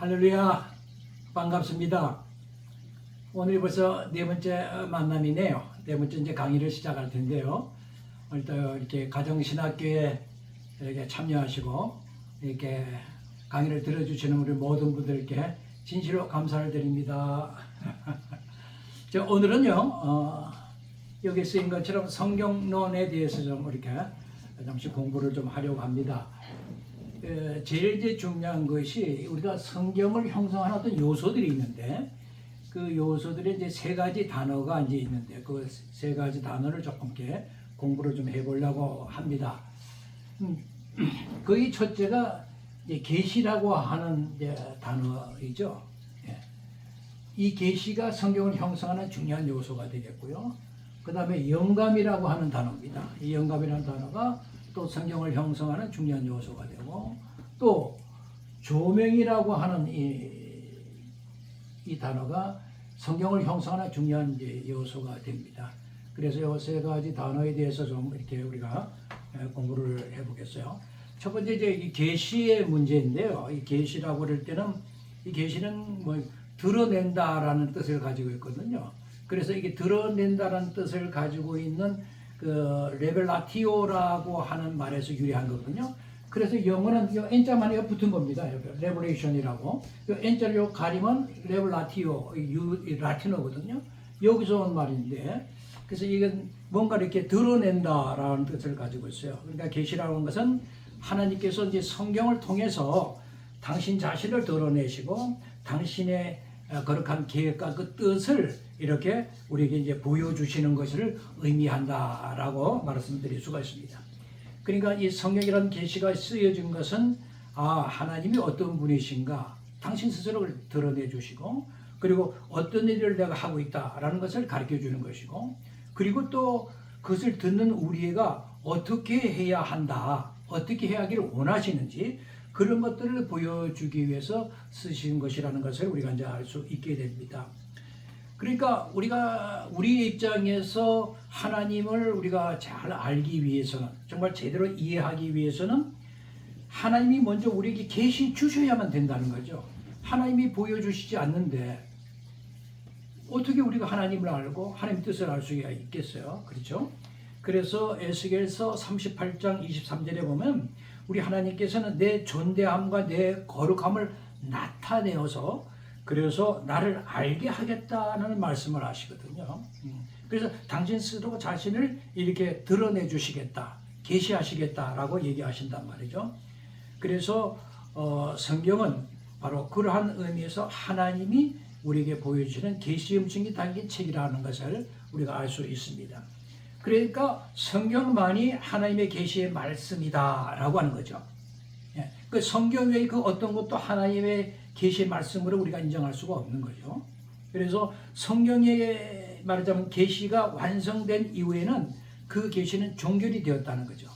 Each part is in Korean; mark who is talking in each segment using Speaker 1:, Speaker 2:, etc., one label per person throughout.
Speaker 1: 할렐루야, 반갑습니다. 오늘이 벌써 네 번째 만남이네요. 네 번째 이제 강의를 시작할 텐데요. 오늘도 이렇게 가정신학교에 이렇게 참여하시고 이렇게 강의를 들어주시는 우리 모든 분들께 진실로 감사를 드립니다. 오늘은요, 여기 쓰인 것처럼 성경론에 대해서 좀 이렇게 잠시 공부를 좀 하려고 합니다. 제일 이제 중요한 것이 우리가 성경을 형성하는 어떤 요소들이 있는데 그 요소들이 이제 세 가지 단어가 이제 있는데 그 세 가지 단어를 조금 이렇게 공부를 좀 해보려고 합니다. 거의 첫째가 이제 계시라고 하는 이제 단어이죠. 이 계시가 성경을 형성하는 중요한 요소가 되겠고요. 그 다음에 영감이라고 하는 단어입니다. 이 영감이라는 단어가 또 성경을 형성하는 중요한 요소가 되고, 또 조명이라고 하는 이 단어가 성경을 형성하는 중요한 이제 요소가 됩니다. 그래서 이 세 가지 단어에 대해서 좀 이렇게 우리가 공부를 해보겠어요. 첫 번째 이제 이 계시의 문제인데요. 이 계시라고 그럴 때는 이 계시는 뭐 드러낸다라는 뜻을 가지고 있거든요. 그래서 이게 드러낸다라는 뜻을 가지고 있는 그 레벨라티오라고 하는 말에서 유래한 거거든요. 그래서 영어는 이 N자만 이거 붙은 겁니다. 레벨레이션이라고. 이 N자를 가리면 레벨라티오, 라틴어거든요. 여기서 온 말인데, 그래서 이건 뭔가 이렇게 드러낸다라는 뜻을 가지고 있어요. 그러니까 계시라고 하는 것은 하나님께서 이제 성경을 통해서 당신 자신을 드러내시고 당신의 거룩한 계획과 그 뜻을 이렇게 우리에게 이제 보여주시는 것을 의미한다라고 말씀드릴 수가 있습니다. 그러니까 이 성경이라는 계시가 쓰여진 것은 하나님이 어떤 분이신가 당신 스스로를 드러내 주시고, 그리고 어떤 일을 내가 하고 있다라는 것을 가르쳐 주는 것이고, 그리고 또 그것을 듣는 우리가 어떻게 해야 한다, 어떻게 해야 하기를 원하시는지 그런 것들을 보여주기 위해서 쓰신 것이라는 것을 우리가 이제 알 수 있게 됩니다. 그러니까 우리가 우리의 입장에서 하나님을 우리가 잘 알기 위해서는, 정말 제대로 이해하기 위해서는 하나님이 먼저 우리에게 계시 주셔야만 된다는 거죠. 하나님이 보여주시지 않는데 어떻게 우리가 하나님을 알고 하나님의 뜻을 알 수가 있겠어요? 그렇죠? 그래서 에스겔서 38장 23절에 보면 우리 하나님께서는 내 존대함과 내 거룩함을 나타내어서 그래서 나를 알게 하겠다는 말씀을 하시거든요. 그래서 당신 스스로 자신을 이렇게 드러내 주시겠다, 계시하시겠다라고 얘기하신단 말이죠. 그래서 성경은 바로 그러한 의미에서 하나님이 우리에게 보여주시는 계시 음성이 담긴 책이라는 것을 우리가 알 수 있습니다. 그러니까 성경만이 하나님의 계시의 말씀이다라고 하는 거죠. 그 성경 외에 그 어떤 것도 하나님의 계시의 말씀으로 우리가 인정할 수가 없는 거죠. 그래서 성경에 말하자면 계시가 완성된 이후에는 그 계시는 종결이 되었다는 거죠.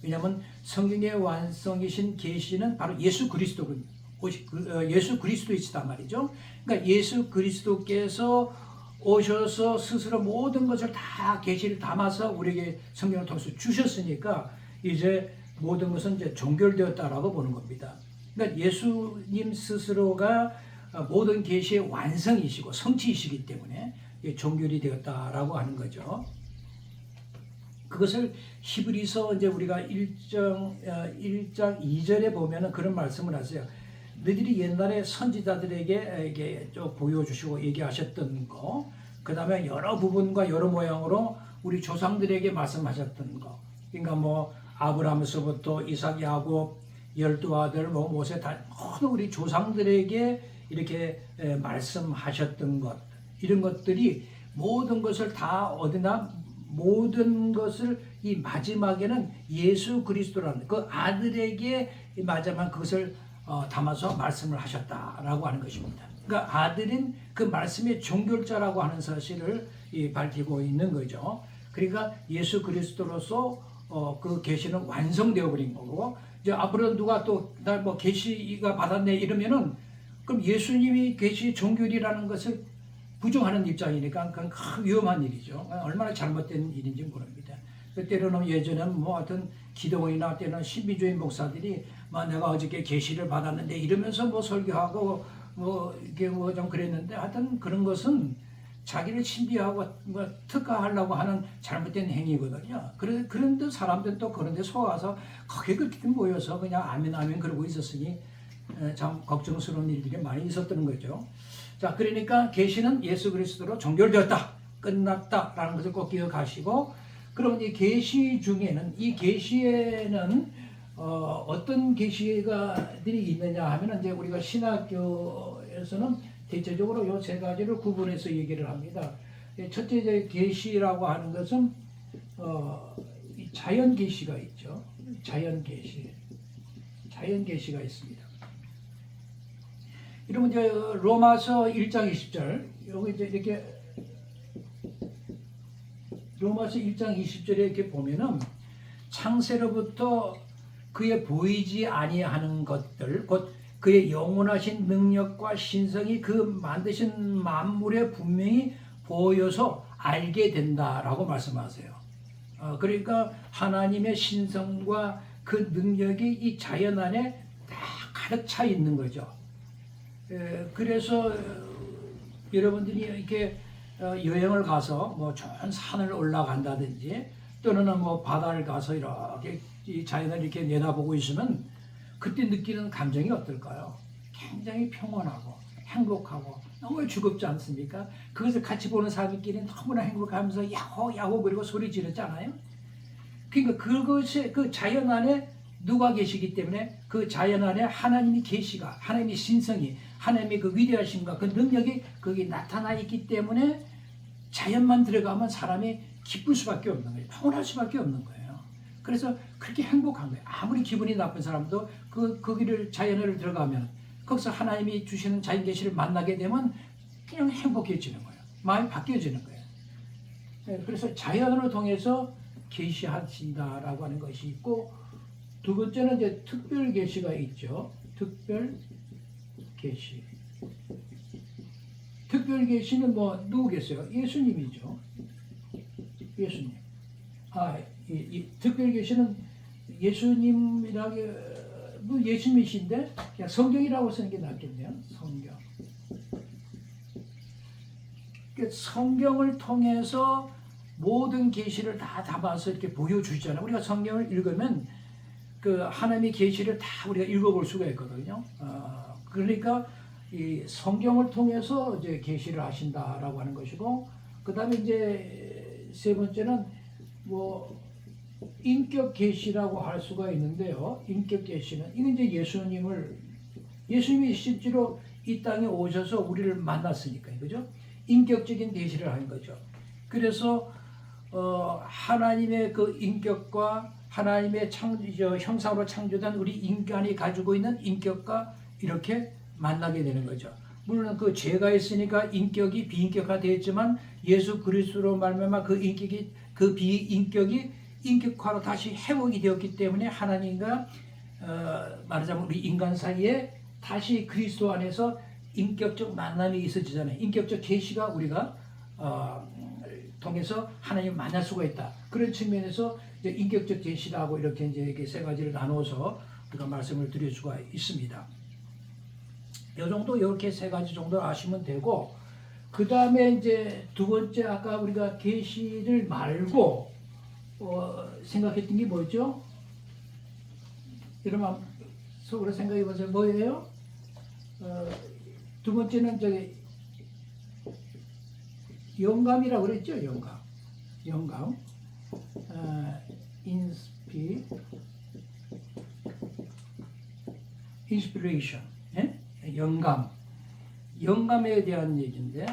Speaker 1: 왜냐하면 성경의 완성이신 계시는 바로 예수 그리스도이시단 말이죠. 그러니까 예수 그리스도께서 오셔서 스스로 모든 것을 다 계시를 담아서 우리에게 성경을 통해서 주셨으니까 이제 모든 것은 이제 종결되었다라고 보는 겁니다. 그러니까 예수님 스스로가 모든 계시의 완성이시고 성취이시기 때문에 종결이 되었다라고 하는 거죠. 그것을 히브리서 이제 우리가 1장 2절에 보면은 그런 말씀을 하세요. 너희들이 옛날에 선지자들에게 이게 좀 보여주시고 얘기하셨던 거, 그 다음에 여러 부분과 여러 모양으로 우리 조상들에게 말씀하셨던 거. 그러니까 뭐 아브라함에서부터 이삭, 야곱, 12아들, 모세 다 모든 우리 조상들에게 이렇게 말씀하셨던 것, 이런 것들이 모든 것을 다 어디나 모든 것을 이 마지막에는 예수 그리스도라는 그 아들에게 마지막 그것을 담아서 말씀을 하셨다라고 하는 것입니다. 그러니까 아들인 그 말씀의 종결자라고 하는 사실을 밝히고 있는 거죠. 그러니까 예수 그리스도로서 그 계시는 완성되어 버린 거고, 이제 앞으로 누가 또 나 뭐 계시가 받았네 이러면은 그럼 예수님이 계시 종결이라는 것을 부정하는 입장이니까 그건 큰 위험한 일이죠. 얼마나 잘못된 일인지 모릅니다. 때로는 예전에는 뭐 하여튼 기도원이나 때는 신비주의 목사들이 뭐 내가 어저께 계시를 받았는데 이러면서 뭐 설교하고 뭐 이게 뭐 좀 그랬는데 하여튼 그런 것은 자기를 신비하고 뭐 특화하려고 하는 잘못된 행위거든요. 그런데 사람들은 또 그런 데 속아서 거기에 그렇게 모여서 그냥 아멘 아멘 그러고 있었으니 참 걱정스러운 일들이 많이 있었던 거죠. 자, 그러니까 계시는 예수 그리스도로 종결되었다, 끝났다라는 것을 꼭 기억하시고, 그러면 이 계시 중에는 이 계시에는 어떤 계시가들이 있느냐 하면은 이제 우리가 신학교에서는 대체적으로 이 세 가지를 구분해서 얘기를 합니다. 첫째 계시라고 하는 것은 자연 계시가 있죠. 자연 계시가 있습니다. 이러면 이제 로마서 1장 20절 여기 이제 이렇게 로마서 1장 20절에 이렇게 보면은 창세로부터 그의 보이지 아니하는 것들 곧 그의 영원하신 능력과 신성이 그 만드신 만물에 분명히 보여서 알게 된다라고 말씀하세요. 그러니까 하나님의 신성과 그 능력이 이 자연 안에 다 가득 차 있는 거죠. 그래서 여러분들이 이렇게 여행을 가서 뭐 좋은 산을 올라간다든지 또는 뭐 바다를 가서 이렇게 이 자연을 이렇게 내다보고 있으면 그때 느끼는 감정이 어떨까요? 굉장히 평온하고 행복하고 너무 즐겁지 않습니까? 그것을 같이 보는 사람끼리 너무나 행복하면서 야호 야호 그리고 소리 지르잖아요. 그러니까 그것이 그 자연 안에 누가 계시기 때문에 그 자연 안에 하나님이 계시가 하나님의 신성이 하나님의 그 위대하심과 그 능력이 거기 나타나 있기 때문에 자연만 들어가면 사람이 기쁠 수밖에 없는 거예요. 평온할 수밖에 없는 거예요. 그래서 그렇게 행복한 거예요. 아무리 기분이 나쁜 사람도 거기를 자연을 들어가면 거기서 하나님이 주시는 자연 계시를 만나게 되면 그냥 행복해지는 거예요. 마음이 바뀌어지는 거예요. 그래서 자연을 통해서 계시하신다라고 하는 것이 있고, 두 번째는 이제 특별 계시가 있죠. 특별 계시. 특별 계시는 뭐 누구겠어요? 예수님이죠. 예수님. 이 특별 계시는 예수님이라게 뭐 예수님이신데 그냥 성경이라고 쓰는 게 낫겠네요. 성경. 그러니까 성경을 통해서 모든 계시를 다 담아서 이렇게 보여주잖아요. 우리가 성경을 읽으면 그 하나님의 계시를 다 우리가 읽어볼 수가 있거든요. 그러니까 이 성경을 통해서 이제 계시를 하신다라고 하는 것이고, 그 다음에 이제 세 번째는 뭐 인격 계시라고 할 수가 있는데요. 인격 계시는 이건 이제 예수님이 실제로 이 땅에 오셔서 우리를 만났으니까 그죠? 인격적인 계시를 하는 거죠. 그래서 하나님의 그 인격과 하나님의 형상으로 창조된 우리 인간이 가지고 있는 인격과 이렇게 만나게 되는 거죠. 물론 그 죄가 있으니까 인격이 비인격화 되었지만 예수 그리스도로 말미암아 그 인격이 그 비인격이 인격화로 다시 회복이 되었기 때문에 하나님과 말하자면 우리 인간 사이에 다시 그리스도 안에서 인격적 만남이 있어지잖아요. 인격적 계시가 우리가 통해서 하나님을 만날 수가 있다. 그런 측면에서 이제 인격적 계시라고 이렇게 이제 세 가지를 나누어서 우리가 말씀을 드릴 수가 있습니다. 이 정도 이렇게 세 가지 정도 아시면 되고, 그 다음에 이제 두 번째 아까 우리가 계시를 말고 생각했던 게 뭐죠? 여러분 속으로 생각해 보세요. 뭐예요? 두 번째는 저기 영감이라고 그랬죠. 영감. 인스피레이션. 영감에 대한 얘기인데,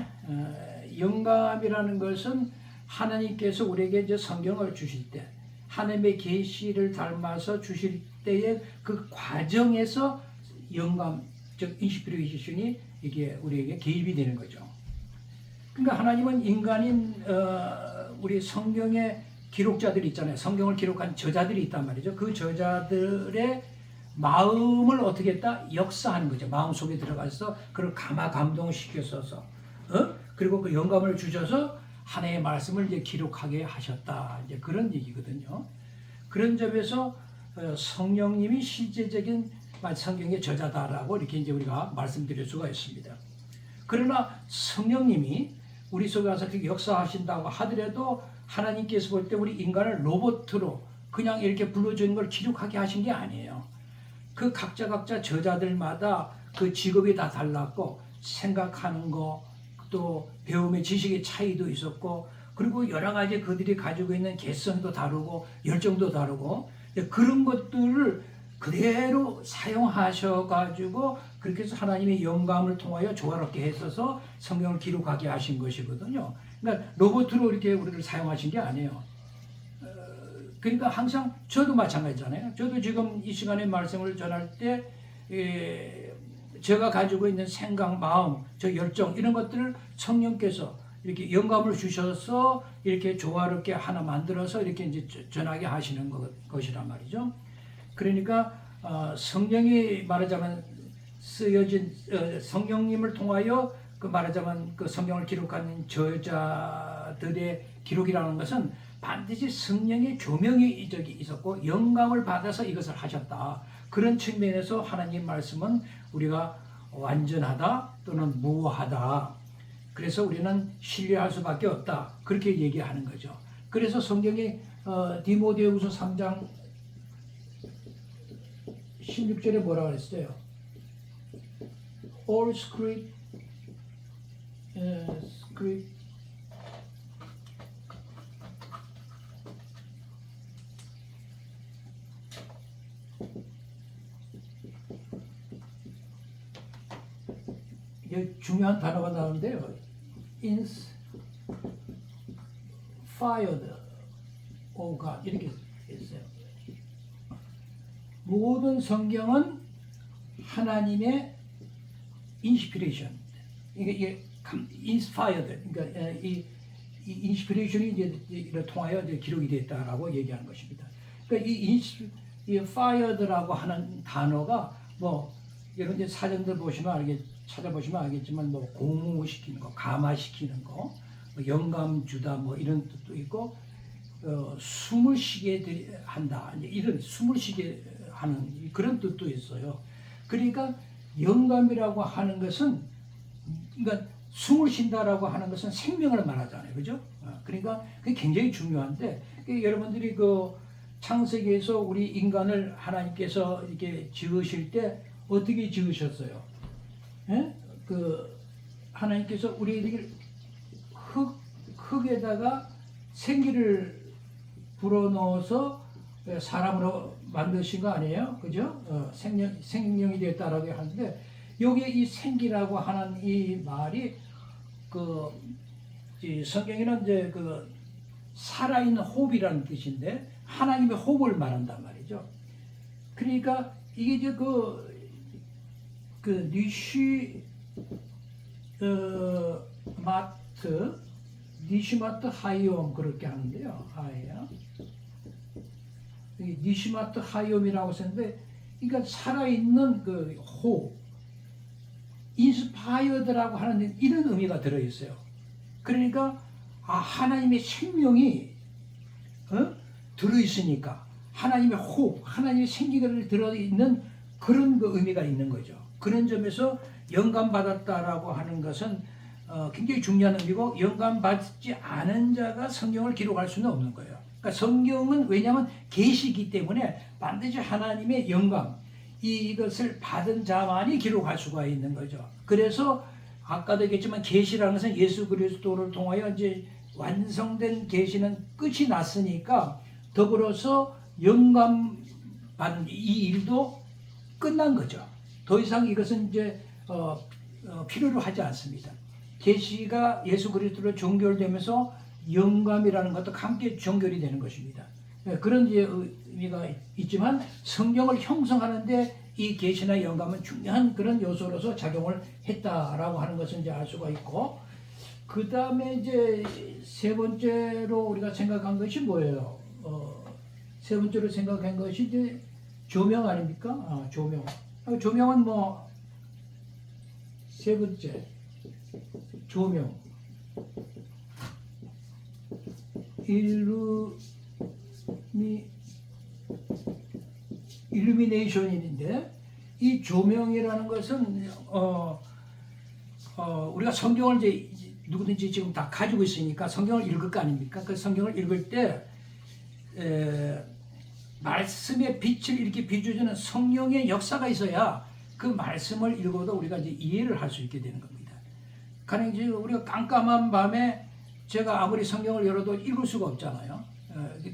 Speaker 1: 영감이라는 것은 하나님께서 우리에게 이제 성경을 주실 때, 하나님의 계시를 닮아서 주실 때의 그 과정에서 영감, 즉 인스피레이션이 이게 우리에게 개입이 되는 거죠. 그러니까 하나님은 인간인 우리 성경의 기록자들이 있잖아요. 성경을 기록한 저자들이 있단 말이죠. 그 저자들의 마음을 어떻게 했다? 역사하는 거죠. 마음속에 들어가서 그걸 감동시켜서 그리고 그 영감을 주셔서 하나님의 말씀을 이제 기록하게 하셨다. 이제 그런 얘기거든요. 그런 점에서 성령님이 실제적인 성경의 저자다라고 이렇게 이제 우리가 말씀드릴 수가 있습니다. 그러나 성령님이 우리 속에 와서 그렇게 역사하신다고 하더라도 하나님께서 볼 때 우리 인간을 로봇으로 그냥 이렇게 불러주는 걸 기록하게 하신 게 아니에요. 그 각자 저자들마다 그 직업이 다 달랐고 생각하는 거, 또 배움의 지식의 차이도 있었고, 그리고 여러 가지 그들이 가지고 있는 개성도 다르고 열정도 다르고, 그런 것들을 그대로 사용하셔가지고 그렇게 해서 하나님의 영감을 통하여 조화롭게 했어서 성경을 기록하게 하신 것이거든요. 그러니까 로봇으로 이렇게 우리를 사용하신 게 아니에요. 그러니까 항상 저도 마찬가지잖아요. 저도 지금 이 시간에 말씀을 전할 때 제가 가지고 있는 생각, 마음, 저 열정 이런 것들을 성령께서 이렇게 영감을 주셔서 이렇게 조화롭게 하나 만들어서 이렇게 이제 전하게 하시는 것이란 말이죠. 그러니까 성령이 말하자면 쓰여진 성령님을 통하여 그 말하자면 그 성경을 기록하는 저자들의 기록이라는 것은 반드시 성령의 조명이 있었고 영감을 받아서 이것을 하셨다. 그런 측면에서 하나님 말씀은 우리가 완전하다 또는 무하다. 그래서 우리는 신뢰할 수밖에 없다. 그렇게 얘기하는 거죠. 그래서 성경이 디모데후서 3장 16절에 뭐라고 했어요? All script 중요한 단어가 나오는데요. Inspired of God 이렇게 했어요. 모든 성경은 하나님의 인스피레이션. 이게 inspired. 그러니까 이 인스피레이션이 이제 통하여 이제 기록이 됐다라고 얘기하는 것입니다. 그러니까 이 fired라고 하는 단어가 뭐 여러분 이제 사전들 찾아보시면 알겠지만 뭐 공무시키는 거, 감화시키는 거, 뭐 영감 주다 뭐 이런 뜻도 있고 숨을 쉬게 한다. 이런 숨을 쉬게 하는 그런 뜻도 있어요. 그러니까 영감이라고 하는 것은 그러니까 숨을 쉰다라고 하는 것은 생명을 말하잖아요. 그죠? 그러니까 그게 굉장히 중요한데 여러분들이 그 창세기에서 우리 인간을 하나님께서 이렇게 지으실 때 어떻게 지으셨어요? 예? 그 하나님께서 우리에게 흙에다가 생기를 불어넣어서 사람으로 만드신 거 아니에요? 그죠? 생명이 됐다라고 하는데 여기에 이 생기라고 하는 이 말이 이 성경에는 이제 그 살아있는 호흡이라는 뜻인데 하나님의 호흡을 말한단 말이죠. 그러니까 이게 이제 니시마트 하이옴 그렇게 하는데요. 하이야. 니시마트 하이옴이라고 썼는데, 그러니까 살아있는 그 호흡, 인스파이어드라고 하는 이런 의미가 들어있어요. 그러니까 하나님의 생명이 들어있으니까 하나님의 호흡, 하나님의 생기가 들어있는 그런 그 의미가 있는 거죠. 그런 점에서 영감받았다라고 하는 것은 굉장히 중요한 의미고 영감받지 않은 자가 성경을 기록할 수는 없는 거예요. 그러니까 성경은 왜냐하면 계시이기 때문에 반드시 하나님의 영감, 이것을 받은 자만이 기록할 수가 있는 거죠. 그래서 아까도 얘기했지만 계시라는 것은 예수 그리스도를 통하여 이제 완성된 계시는 끝이 났으니까 더불어서 영감 받는 이 일도 끝난 거죠. 더 이상 이것은 이제 필요로 하지 않습니다. 계시가 예수 그리스도로 종결되면서 영감이라는 것도 함께 종결이 되는 것입니다. 그런 이제 의미가 있지만 성경을 형성하는데 이 계시나 영감은 중요한 그런 요소로서 작용을 했다라고 하는 것을 이제 알 수가 있고, 그 다음에 이제 세 번째로 우리가 생각한 것이 뭐예요? 세 번째로 생각한 것이 이제 조명 아닙니까? 조명. 조명은 뭐 세 번째 조명. 일루미네이션인데 이 조명이라는 것은 우리가 성경을 이제 누구든지 지금 다 가지고 있으니까 성경을 읽을 거 아닙니까? 그 성경을 읽을 때 말씀의 빛을 이렇게 비춰주는 성령의 역사가 있어야 그 말씀을 읽어도 우리가 이제 이해를 할 수 있게 되는 겁니다. 가령 이제 우리가 깜깜한 밤에 제가 아무리 성경을 열어도 읽을 수가 없잖아요.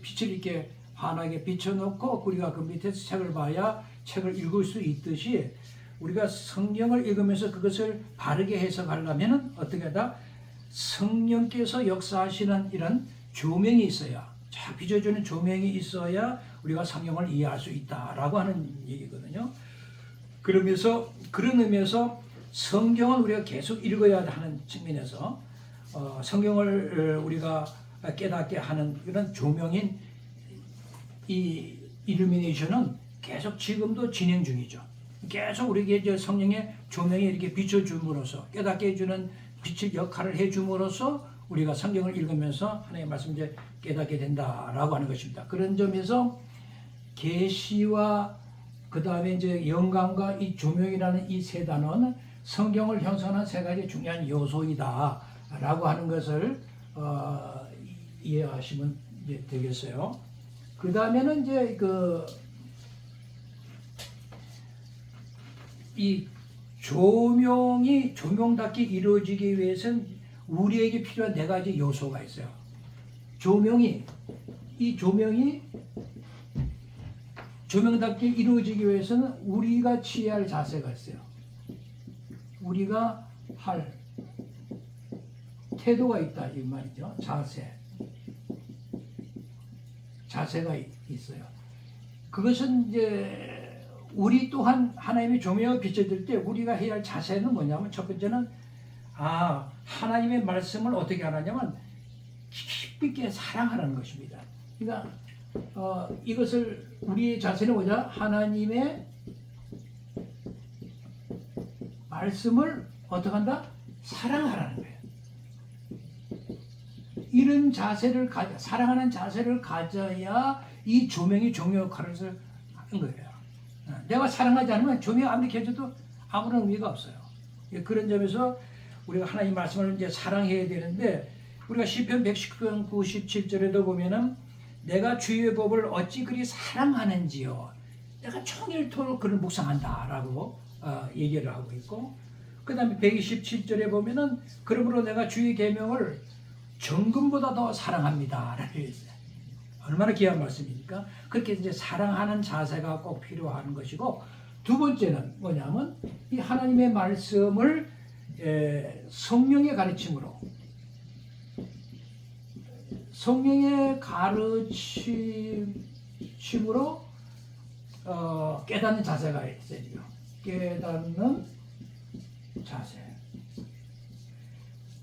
Speaker 1: 빛을 이렇게 환하게 비춰놓고 우리가 그 밑에서 책을 봐야 책을 읽을 수 있듯이 우리가 성경을 읽으면서 그것을 바르게 해석하려면 어떻게 하다? 성령께서 역사하시는 이런 조명이 있어야, 쫙 비춰주는 조명이 있어야 우리가 성경을 이해할 수 있다라고 하는 얘기거든요. 그러면서 그런 의미에서 성경을 우리가 계속 읽어야 하는 측면에서 성경을 우리가 깨닫게 하는 그런 조명인 이 일루미네이션은 계속 지금도 진행 중이죠. 계속 우리에게 성령의 조명이 이렇게 비춰줌으로써 깨닫게 해주는 빛의 역할을 해줌으로써 우리가 성경을 읽으면서 하나님의 말씀을 이제 깨닫게 된다라고 하는 것입니다. 그런 점에서 계시와 그 다음에 이제 영감과 이 조명이라는 이 세 단어는 성경을 형성하는 세 가지 중요한 요소이다라고 하는 것을 이해하시면 이제 되겠어요. 그 다음에는 이제 이 조명답게 이루어지기 위해서는 우리에게 필요한 네 가지 요소가 있어요. 이 조명이 조명답게 이루어지기 위해서는 우리가 취해야 할 자세가 있어요. 우리가 할 태도가 있다 이 말이죠. 자세가 있어요. 그것은 이제 우리 또한 하나님의 조명을 비춰줄 때 우리가 해야 할 자세는 뭐냐면 첫 번째는 하나님의 말씀을 어떻게 하냐면 깊이 있게 사랑하라는 것입니다. 그러니까 이것을 우리의 자세는 뭐냐? 하나님의 말씀을 어떻게 한다? 사랑하라는 거예요. 이런 자세를 사랑하는 자세를 가져야 이 조명이 조명 역할을 하는 거예요. 내가 사랑하지 않으면 조명 아무리 켜져도 아무런 의미가 없어요. 그런 점에서 우리가 하나님 말씀을 이제 사랑해야 되는데 우리가 시편 119편 97절에도 보면은 내가 주의 법을 어찌 그리 사랑하는지요. 내가 종일토록 그를 묵상한다라고 얘기를 하고 있고 그 다음에 127절에 보면은 그러므로 내가 주의 계명을 정금보다 더 사랑합니다. 라고 했어요. 얼마나 귀한 말씀입니까? 그렇게 이제 사랑하는 자세가 꼭 필요한 것이고 두 번째는 뭐냐면 이 하나님의 말씀을 성령의 가르침으로 깨닫는 자세가 있어요. 깨닫는 자세.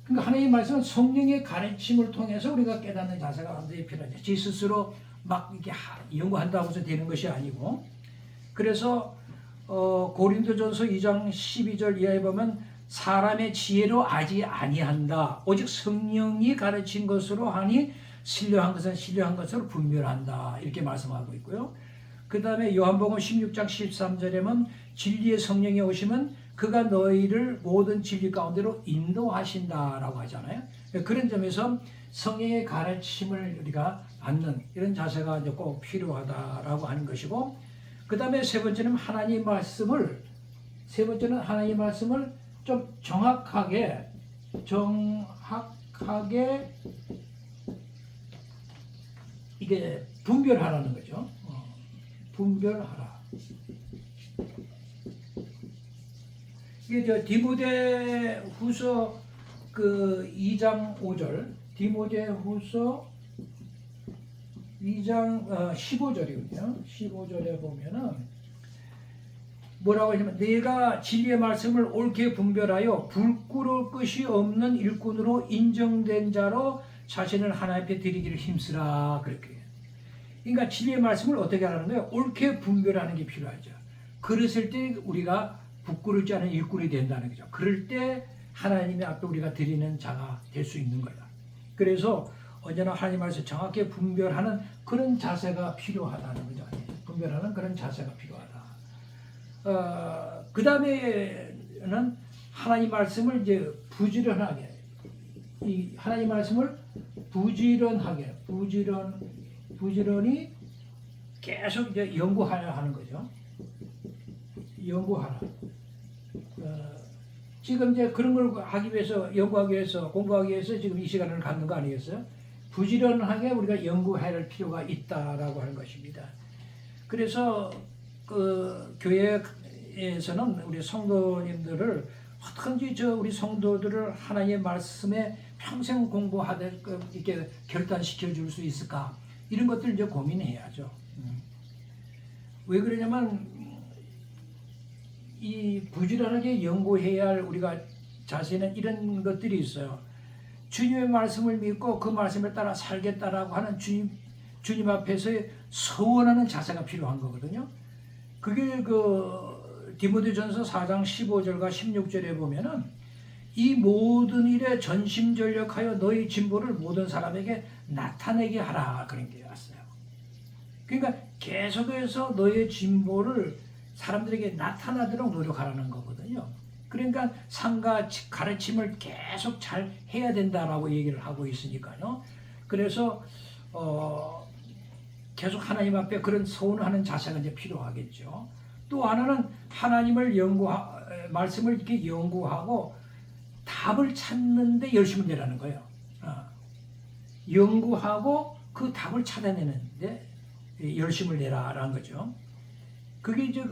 Speaker 1: 그러니까 하나님의 말씀은 성령의 가르침을 통해서 우리가 깨닫는 자세가 완전히 필요하죠. 지 스스로 막 이렇게 연구한다고 해서 되는 것이 아니고 그래서 고린도전서 2장 12절 이하에 보면 사람의 지혜로 알지 아니한다. 오직 성령이 가르친 것으로 하니 신뢰한 것은 신뢰한 것으로 분별한다. 이렇게 말씀하고 있고요. 그 다음에 요한복음 16장 13절에는 진리의 성령이 오시면 그가 너희를 모든 진리 가운데로 인도하신다라고 하잖아요. 그런 점에서 성령의 가르침을 우리가 받는 이런 자세가 이제 꼭 필요하다라고 하는 것이고, 그 다음에 세 번째는 하나님 말씀을 좀 정확하게 이게 분별하라는 거죠. 분별하라. 이게 디모데후서 2장 5절, 디모데후서 2장 15절이군요. 15절에 보면은 뭐라고 하냐면 내가 진리의 말씀을 옳게 분별하여 불구를 것이 없는 일꾼으로 인정된 자로 자신을 하나님 앞에 드리기를 힘쓰라. 그렇게. 그러니까 진리의 말씀을 어떻게 하라는 거예요? 옳게 분별하는 게 필요하죠. 그랬을 때 우리가 부끄럽지 않은 일꾼이 된다는 거죠. 그럴 때 하나님의 앞에 우리가 드리는 자가 될 수 있는 거야. 그래서 언제나 하나님 말씀 정확히 분별하는 그런 자세가 필요하다는 거죠. 분별하는 그런 자세가 필요하다. 그 다음에는 하나님 말씀을 이제 부지런하게, 이 하나님 말씀을 부지런히 계속 이제 연구하려 하는 거죠. 연구하라. 지금 이제 그런 걸 하기 위해서, 연구하기 위해서, 공부하기 위해서 지금 이 시간을 갖는 거 아니겠어요? 부지런하게 우리가 연구해야 할 필요가 있다라고 하는 것입니다. 그래서 그 교회에서는 우리 성도님들을 어떻게든지 우리 성도들을 하나님의 말씀에 평생 공부하되 이렇게 결단시켜 줄 수 있을까? 이런 것들 이제 고민해야죠. 왜 그러냐면 이 부지런하게 연구해야 할 우리가 자세는 이런 것들이 있어요. 주님의 말씀을 믿고 그 말씀에 따라 살겠다라고 하는 주님 앞에서 서원하는 자세가 필요한 거거든요. 그게 그 디모데전서 4장 15절과 16절에 보면은 이 모든 일에 전심전력하여 너희 진보를 모든 사람에게 나타내게 하라, 그런 게 왔어요. 그러니까 계속해서 너의 진보를 사람들에게 나타나도록 노력하라는 거거든요. 그러니까 상과 가르침을 계속 잘 해야 된다라고 얘기를 하고 있으니까요. 그래서 계속 하나님 앞에 그런 서운하는 자세가 이제 필요하겠죠. 또 하나는 하나님을 말씀을 이렇게 연구하고 답을 찾는데 열심을 내라는 거예요. 연구하고 그 답을 찾아내는데 열심을 내라라는 거죠. 그게 이제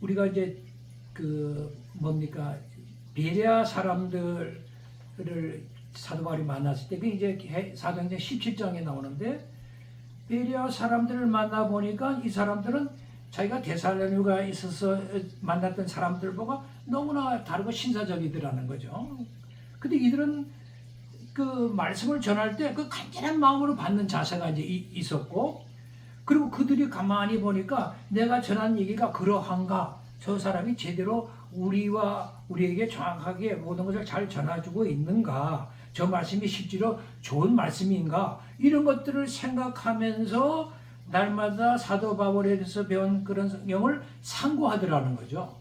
Speaker 1: 우리가 이제 뭡니까, 베레아 사람들을 사도 바울이 만났을 때, 그게 이제 사도행전 17장에 나오는데, 베레아 사람들을 만나 보니까 이 사람들은 자기가 데살로니가에 있어서 만났던 사람들보다 너무나 다르고 신사적이더라는 거죠. 근데 이들은 그 말씀을 전할 때 그 간절한 마음으로 받는 자세가 이제 있었고, 그리고 그들이 가만히 보니까 내가 전한 얘기가 그러한가, 저 사람이 제대로 우리에게 정확하게 모든 것을 잘 전해주고 있는가, 저 말씀이 실제로 좋은 말씀인가, 이런 것들을 생각하면서 날마다 사도 바울에 대해서 배운 그런 성경을 상고하더라는 거죠.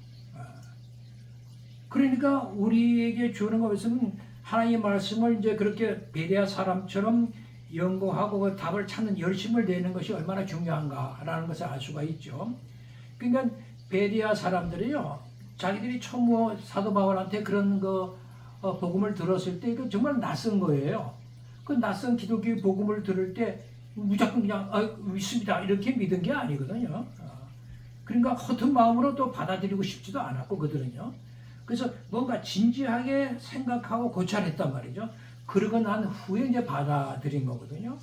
Speaker 1: 그러니까 우리에게 주는 것은 하나님의 말씀을 이제 그렇게 베레아 사람처럼 연구하고 그 답을 찾는 열심을 내는 것이 얼마나 중요한가라는 것을 알 수가 있죠. 그러니까 베레아 사람들이요, 자기들이 처음 사도 바울한테 그런 복음을 들었을 때 이거 정말 낯선 거예요. 그 낯선 기독교 복음을 들을 때 무조건 그냥 믿습니다 이렇게 믿은 게 아니거든요. 그러니까 허튼 마음으로 또 받아들이고 싶지도 않았고 그들은요. 그래서 뭔가 진지하게 생각하고 고찰했단 말이죠. 그러고 난 후에 이제 받아들인 거거든요.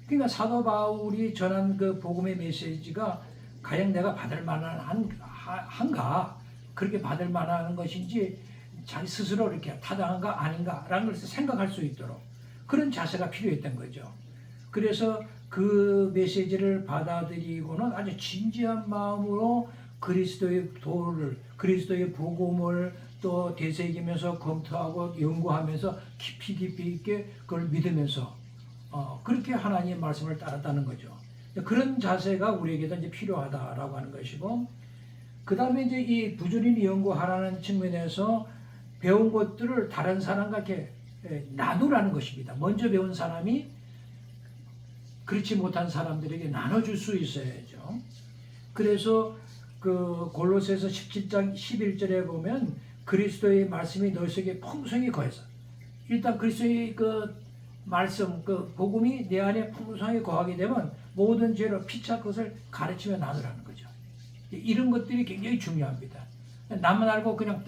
Speaker 1: 그러니까 사도 바울이 전한 그 복음의 메시지가 과연 내가 받을 만한가, 그렇게 받을 만한 것인지 자기 스스로 이렇게 타당한가 아닌가라는 것을 생각할 수 있도록 그런 자세가 필요했던 거죠. 그래서 그 메시지를 받아들이고는 아주 진지한 마음으로 그리스도의 도를, 그리스도의 복음을 또 되새기면서 검토하고 연구하면서 깊이 있게 그걸 믿으면서 그렇게 하나님의 말씀을 따랐다는 거죠. 그런 자세가 우리에게도 이제 필요하다라고 하는 것이고, 그 다음에 이제 이 부지런히 연구하라는 측면에서 배운 것들을 다른 사람과 이렇게 나누라는 것입니다. 먼저 배운 사람이 그렇지 못한 사람들에게 나눠줄 수 있어야죠. 그래서 그 골로새서 17장 11절에 보면 그리스도의 말씀이 너희 속에 풍성히 거해서, 일단 그리스도의 그 말씀, 그 복음이 내 안에 풍성히 거하게 되면 모든 죄로 피차 것을 가르치며 나누라는 거죠. 이런 것들이 굉장히 중요합니다. 남만 알고 그냥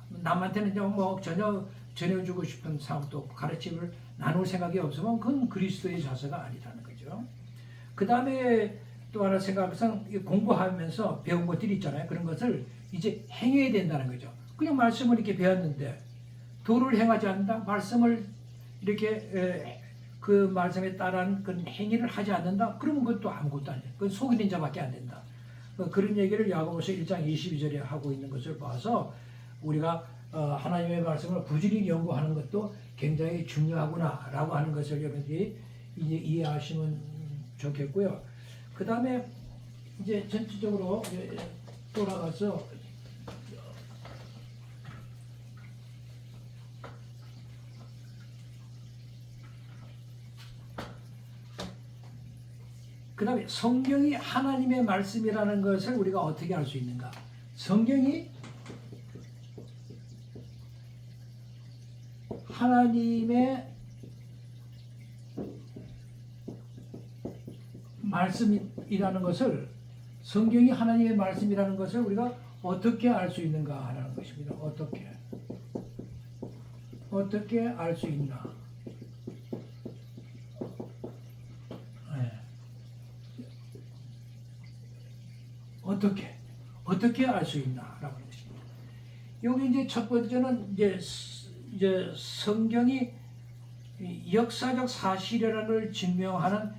Speaker 1: 남한테는 뭐 전혀 전해주고 싶은 사람도 가르침을 나눌 생각이 없으면 그건 그리스도의 자세가 아니라는 거죠. 그 다음에 또 하나 생각해서 공부하면서 배운 것들이 있잖아요. 그런 것을 이제 행해야 된다는 거죠. 그냥 말씀을 이렇게 배웠는데 도를 행하지 않는다, 말씀을 이렇게 그 말씀에 따른 그 행위를 하지 않는다, 그러면 그것도 아무것도 아니에요. 그건 속이는 자밖에 안 된다. 그런 얘기를 야고보서 1장 22절에 하고 있는 것을 봐서 우리가 하나님의 말씀을 부지런히 연구하는 것도 굉장히 중요하구나라고 하는 것을 여러분들이 이제 이해하시면 좋겠고요. 그 다음에 이제 전체적으로 돌아가서 그 다음에 성경이 하나님의 말씀이라는 것을 우리가 어떻게 알 수 있는가? 성경이 하나님의 말씀이라는 것을, 성경이 하나님의 말씀이라는 것을 우리가 어떻게 알 수 있는가 하는 것입니다. 어떻게 알 수 있나? 어떻게 알 수 있나라고 하는 것입니다. 여기 이제 첫 번째는 이제 성경이 역사적 사실이라는 걸 증명하는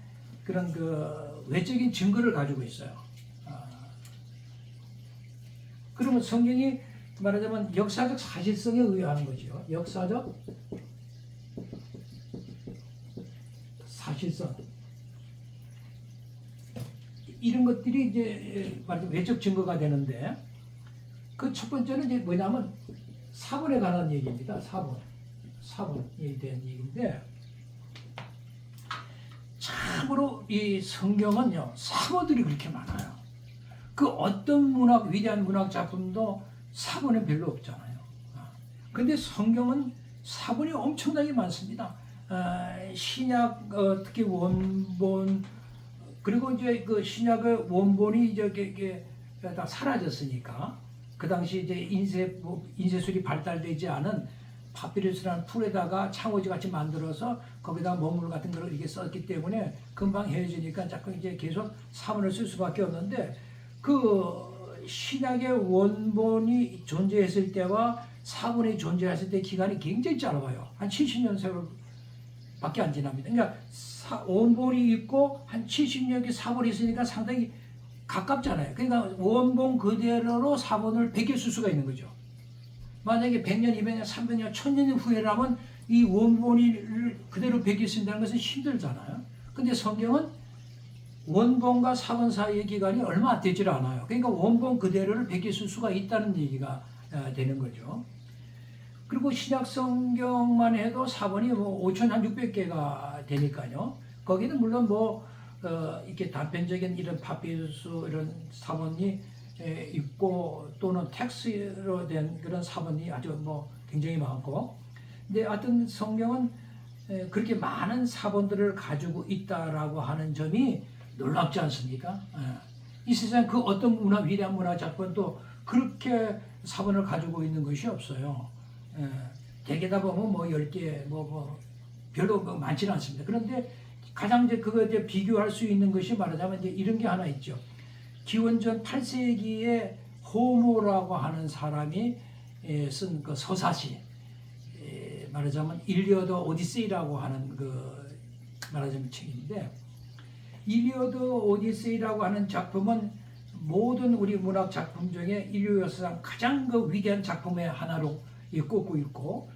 Speaker 1: 그런 그 외적인 증거를 가지고 있어요. 그러면 성경이 말하자면 역사적 사실성에 의하는 거죠. 역사적 사실성. 이런 것들이 이제 말하자면 외적 증거가 되는데, 그 첫 번째는 이제 뭐냐면 사본에 관한 얘기입니다. 사본에 대한 얘기인데, 참으로 이 성경은요, 사본들이 그렇게 많아요. 그 어떤 위대한 문학 작품도 사본은 별로 없잖아요. 근데 성경은 사본이 엄청나게 많습니다. 신약 특히 원본, 그리고 이제 그 신약의 원본이 이제 다 사라졌으니까, 그 당시 이제 인쇄술이 발달되지 않은 파피루스라는 풀에다가 창호지 같이 만들어서 거기다 먹물 같은 걸 이렇게 썼기 때문에 금방 헤어지니까 자꾸 이제 계속 사본을 쓸 수밖에 없는데, 그 신약의 원본이 존재했을 때와 사본이 존재했을 때 기간이 굉장히 짧아요. 한 70년 세월밖에 안 지납니다. 그러니까 원본이 있고 한 70년이 사본이 있으니까 상당히 가깝잖아요. 그러니까 원본 그대로로 사본을 베껴 쓸 수가 있는 거죠. 만약에 100년, 200년, 300년, 1000년 후에라면 이 원본이 그대로 베껴 쓴다는 것은 힘들잖아요. 근데 성경은 원본과 사본 사이의 기간이 얼마 안 되질 않아요. 그러니까 원본 그대로를 베껴 쓸 수가 있다는 얘기가 되는 거죠. 그리고 신약 성경만 해도 사본이 뭐 5,600개가 되니까요. 거기는 물론 이렇게 단편적인 이런 파피루스 이런 사본이 있고, 또는 텍스트로 된 그런 사본이 아주 굉장히 많고, 근데 하여튼 성경은 그렇게 많은 사본들을 가지고 있다라고 하는 점이 놀랍지 않습니까? 이 세상 그 어떤 위대한 문화 작품도 그렇게 사본을 가지고 있는 것이 없어요. 대개다 보면 10개, 별로 많지는 않습니다. 그런데 가장 이제 비교할 수 있는 것이 말하자면 이제 이런 게 하나 있죠. 기원전 8세기에 호모라고 하는 사람이 쓴 그 서사시, 말하자면 일리어드 오디세이라고 하는 말하자면 책인데, 일리어드 오디세이라고 하는 작품은 모든 우리 문학 작품 중에 인류 역사상 가장 위대한 작품의 하나로 꼽고 있고,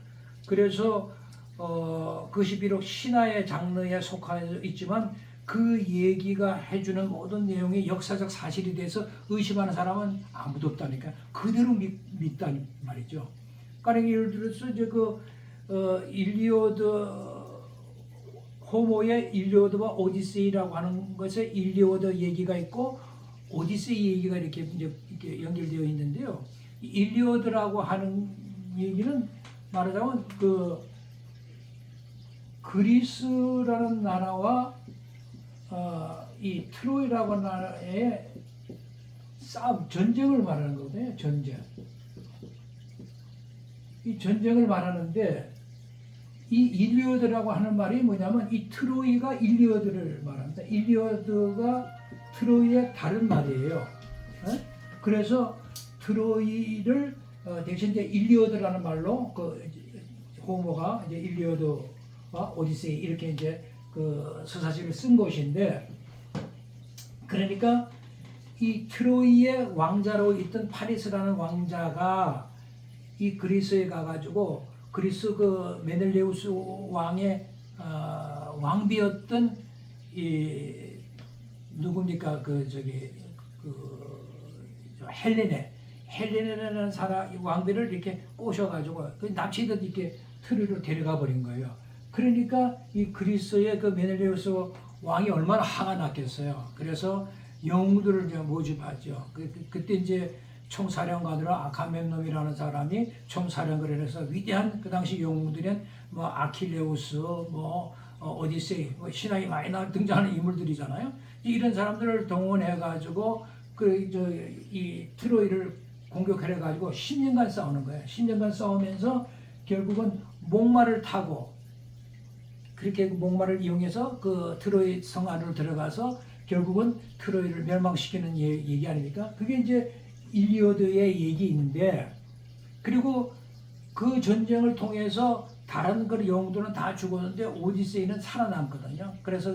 Speaker 1: 그래서 그것이 비록 신화의 장르에 속하여 있지만 그 얘기가 해주는 모든 내용이 역사적 사실이 돼서 의심하는 사람은 아무도 없다니까. 그대로 믿다니 말이죠. 그러니까 예를 들어서 이제 호모의 일리오드와 오디세이라고 하는 것에 일리오드 얘기가 있고 오디세이 얘기가 이렇게 연결되어 있는데요. 일리오드라고 하는 얘기는 말하자면 그리스라는 나라와 이 트로이라고 하는 나라의 전쟁을 말하는 거거든요. 이 전쟁을 말하는데, 이 일리오드라고 하는 말이 뭐냐면 이 트로이가 일리오드를 말합니다. 일리오드가 트로이의 다른 말이에요. 그래서 트로이를 대신 이제 일리오드라는 말로 호모가 이제 일리오드와 오디세이 이렇게 이제 서사시를 쓴 것인데, 그러니까 이 트로이의 왕자로 있던 파리스라는 왕자가 이 그리스에 가가지고 그리스 메넬레우스 왕의 왕비였던 이 누굽니까 헬레네라는 사람 왕비를 이렇게 꼬셔가지고 그 납치듯 이렇게 트로이로 데려가 버린 거예요. 그러니까 이 그리스의 그 메넬레우스 왕이 얼마나 화가 났겠어요. 그래서 영웅들을 이제 모집하죠. 그때 이제 총사령관으로 아가멤논이라는 사람이 총사령관을 해서 위대한 그 당시 영웅들은 뭐 아킬레우스, 오디세이, 신화에 많이 등장하는 인물들이잖아요. 이런 사람들을 동원해가지고 이 트로이를 공격해가지고 10년간 싸우는 거예요. 10년간 싸우면서 결국은 목마를 타고 그렇게 목마를 이용해서 그 트로이 성 안으로 들어가서 결국은 트로이를 멸망시키는 얘기 아닙니까? 그게 이제 일리오드의 얘기인데, 그리고 그 전쟁을 통해서 다른 그 영웅들은 다 죽었는데 오디세이는 살아남거든요. 그래서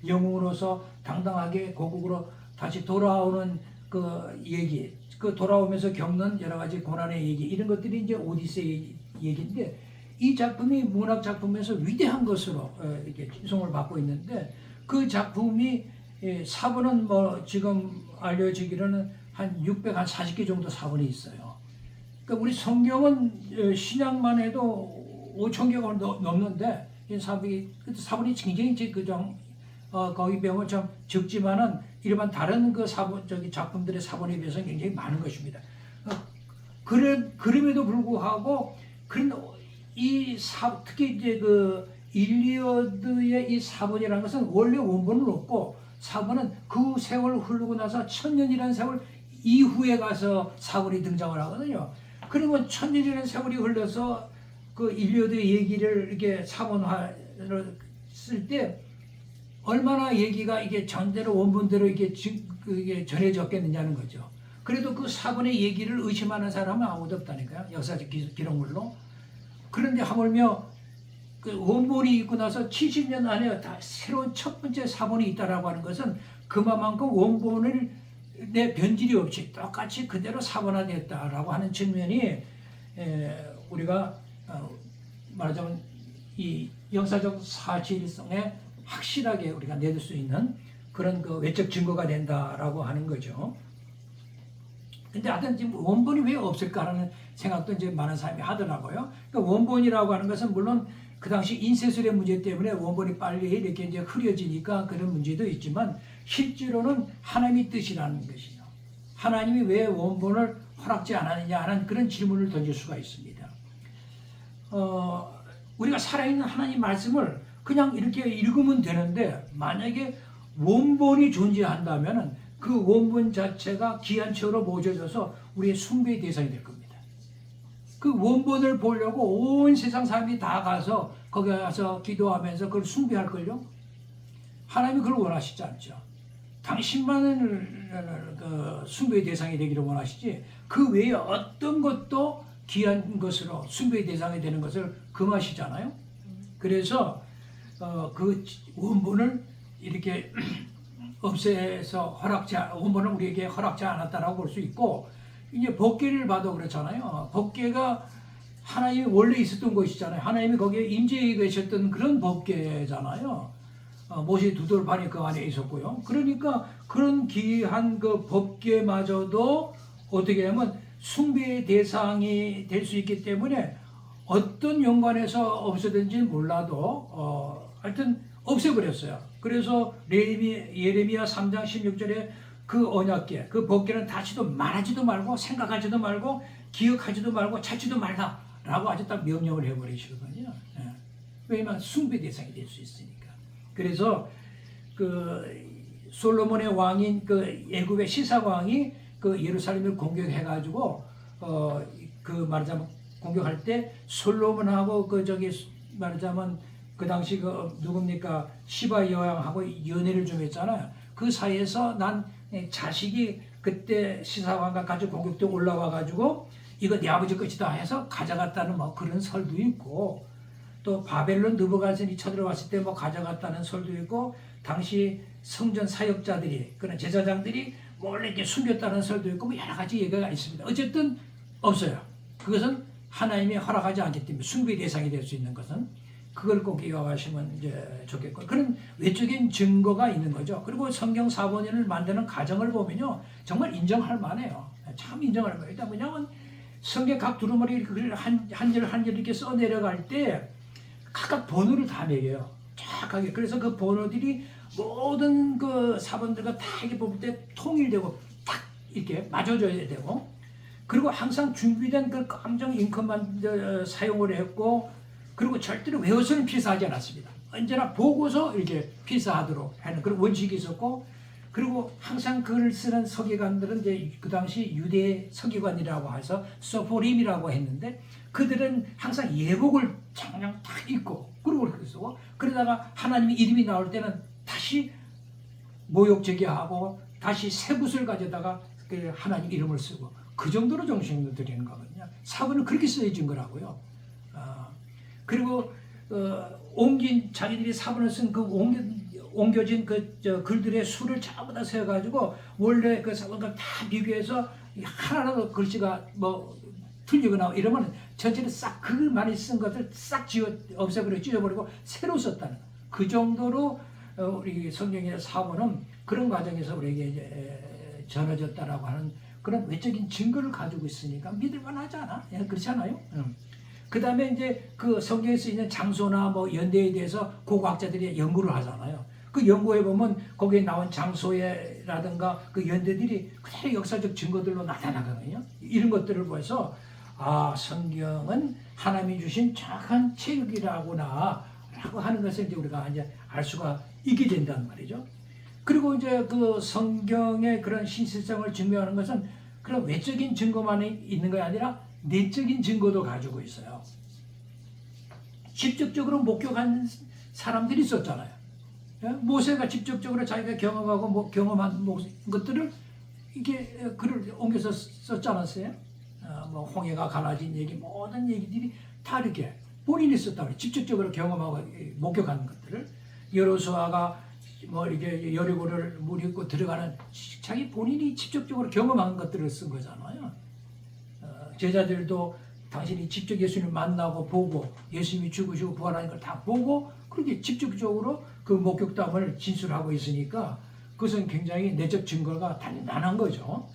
Speaker 1: 영웅으로서 당당하게 고국으로 다시 돌아오는 그 얘기, 그 돌아오면서 겪는 여러 가지 고난의 얘기, 이런 것들이 이제 오디세이 얘기인데, 이 작품이 문학 작품에서 위대한 것으로 이렇게 칭송을 받고 있는데, 그 작품이 사본은 뭐 지금 알려지기로는 한 640개 정도 사본이 있어요. 그러니까 우리 성경은 신약만 해도 5,000개가 넘는데, 이 사본이 굉장히 거기 병은 좀 적지만은 일반 다른 그 작품들의 사본에 비해서 굉장히 많은 것입니다. 그럼에도 불구하고 특히 이제 그 일리어드의 이 사본이라는 것은 원래 원본은 없고, 사본은 그 세월 흐르고 나서 1000년이라는 세월 이후에 가서 사본이 등장을 하거든요. 그러면 1000년이라는 세월이 흘러서 그 일리어드의 얘기를 이렇게 사본화를 쓸 때 얼마나 얘기가 이게 전대로 원본대로 이게 전해졌겠느냐는 거죠. 그래도 그 사본의 얘기를 의심하는 사람은 아무도 없다니까요. 역사적 기록물로. 그런데 하물며 그 원본이 있고 나서 70년 안에 다 새로운 첫 번째 사본이 있다라고 하는 것은 그만큼 원본을 내 변질이 없이 똑같이 그대로 사본화됐다라고 하는 측면이 우리가 말하자면 이 역사적 사실성에 확실하게 우리가 내줄 수 있는 그런 그 외적 증거가 된다라고 하는 거죠. 근데 하여튼 지금 원본이 왜 없을까라는 생각도 이제 많은 사람이 하더라고요. 그러니까 원본이라고 하는 것은 물론 그 당시 인쇄술의 문제 때문에 원본이 빨리 이렇게 이제 흐려지니까 그런 문제도 있지만, 실제로는 하나님의 뜻이라는 것이죠. 하나님이 왜 원본을 허락지 않았느냐 하는 그런 질문을 던질 수가 있습니다. 우리가 살아있는 하나님 말씀을 그냥 이렇게 읽으면 되는데, 만약에 원본이 존재한다면 그 원본 자체가 귀한 채로 모셔져서 우리의 숭배의 대상이 될 겁니다. 그 원본을 보려고 온 세상 사람이 다 가서 거기 가서 기도하면서 그걸 숭배할걸요? 하나님이 그걸 원하시지 않죠. 당신만을 그 숭배의 대상이 되기를 원하시지, 그 외에 어떤 것도 귀한 것으로 숭배의 대상이 되는 것을 금하시잖아요. 그래서 그 원본을 이렇게 없애서 원본을 우리에게 허락지 않았다라고 볼 수 있고, 이제 법궤를 봐도 그렇잖아요. 법궤가 하나님이 원래 있었던 것이잖아요. 하나님이 거기에 임재해 계셨던 그런 법궤잖아요. 모세 두 돌판이 그 안에 있었고요. 그러니까 그런 귀한 그 법궤마저도 어떻게 하면 숭배의 대상이 될 수 있기 때문에 어떤 연관에서 없애든지 몰라도 하여튼 없애버렸어요. 그래서 예레미야 3장 16절에 그 언약궤, 그 법궤는 다시도 말하지도 말고 생각하지도 말고 기억하지도 말고 찾지도 말라라고 아주 딱 명령을 해버리시거든요. 왜냐하면 숭배 대상이 될 수 있으니까. 그래서 그 솔로몬의 왕인 그 애굽의 시사 왕이 그 예루살렘을 공격해가지고 그 말하자면 공격할 때 솔로몬하고 말하자면 그 당시 그 누굽니까 시바 여왕하고 연애를 좀 했잖아요. 그 사이에서 난 자식이 그때 시사왕과 같이 공격대 올라와가지고 이거 네 아버지 것이다 해서 가져갔다는 뭐 그런 설도 있고, 또 바벨론 느부갓네살이 쳐들어왔을 때 뭐 가져갔다는 설도 있고, 당시 성전 사역자들이 그런 제사장들이 몰래 이렇게 숨겼다는 설도 있고, 뭐 여러 가지 얘기가 있습니다. 어쨌든 없어요. 그것은 하나님이 허락하지 않기 때문에 숭배의 대상이 될 수 있는 것은. 그걸 꼭 이어가시면 이제 좋겠고 그런 외적인 증거가 있는 거죠. 그리고 성경 사본인을 만드는 과정을 보면요 정말 인정할 만해요. 참 인정할 만해요. 일단 뭐냐면 성경 각 두루마리 한 절 한 절 이렇게 써 내려갈 때 각각 번호를 다 매겨요. 정확하게. 그래서 그 번호들이 모든 그 사본들과 다 이렇게 볼 때 통일되고 딱 이렇게 맞춰져야 되고 그리고 항상 준비된 그 감정 잉크만 사용을 했고 그리고 절대로 외워서는 필사하지 않았습니다. 언제나 보고서 이렇게 필사하도록 하는 그런 원칙이 있었고 그리고 항상 글을 쓰는 서기관들은 이제 그 당시 유대 서기관이라고 해서 소포림이라고 했는데 그들은 항상 예복을 그냥 딱 입고 그리고 그렇게 쓰고 그러다가 하나님의 이름이 나올 때는 다시 모욕제기하고 다시 새 붓을 가져다가 그 하나님 이름을 쓰고 그 정도로 정신을 들이는 거거든요. 사본은 그렇게 쓰여진 거라고요. 그리고 옮긴 자기들이 사본을 쓴 그 옮겨진 그 글들의 수를 전부 다 세어가지고 원래 그 사본과 다 비교해서 하나라도 글씨가 뭐 틀리거나 이러면 전체를 싹 그 많이 쓴 것을 싹 없애버리고 찢어버리고 새로 썼다는 그 정도로 우리 성경의 사본은 그런 과정에서 우리에게 이제 전해졌다라고 하는 그런 외적인 증거를 가지고 있으니까 믿을만하지 않아? 그렇잖아요. 그 다음에 이제 그 성경에 쓰이는 장소나 뭐 연대에 대해서 고고학자들이 연구를 하잖아요. 그 연구해 보면 거기에 나온 장소라든가 그 연대들이 그대로 역사적 증거들로 나타나거든요. 이런 것들을 보면서 아 성경은 하나님이 주신 정확한 책이라구나 라고 하는 것을 이제 우리가 이제 알 수가 있게 된다는 말이죠. 그리고 이제 그 성경의 그런 신실성을 증명하는 것은 그런 외적인 증거만 있는 것이 아니라 내적인 증거도 가지고 있어요. 직접적으로 목격한 사람들이 있었잖아요. 모세가 직접적으로 자기가 경험하고 경험한 것들을 이게 글을 옮겨서 썼지 않았어요? 뭐 홍해가 갈라진 얘기 모든 얘기들이 다 이렇게 본인이 썼다고 직접적으로 경험하고 목격한 것들을 여호수아가 뭐 이렇게 여리고를 물 입고 들어가는 자기 본인이 직접적으로 경험한 것들을 쓴 거잖아요. 제자들도 당신이 직접 예수님을 만나고 보고 예수님이 죽으시고 부활하는 걸 다 보고 그렇게 직접적으로 그 목격담을 진술하고 있으니까 그것은 굉장히 내적 증거가 단단한 거죠.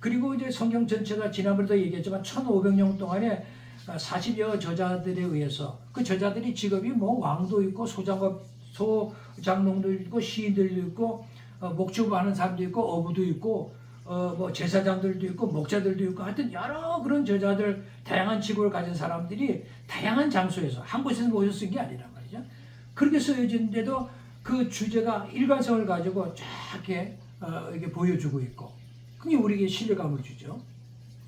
Speaker 1: 그리고 이제 성경 전체가 지난번에도 얘기했지만 1500년 동안에 40여 저자들에 의해서 그 저자들이 직업이 뭐 왕도 있고 소장농도 있고 시인들도 있고 목축하는 사람도 있고 어부도 있고 뭐 제사장들도 있고 목자들도 있고 하여튼 여러 그런 저자들 다양한 직업을 가진 사람들이 다양한 장소에서 한 곳에서 모여서 쓴 게 아니란 말이죠. 그렇게 쓰여진데도 그 주제가 일관성을 가지고 쫙 이렇게 보여주고 있고 그게 우리에게 신뢰감을 주죠.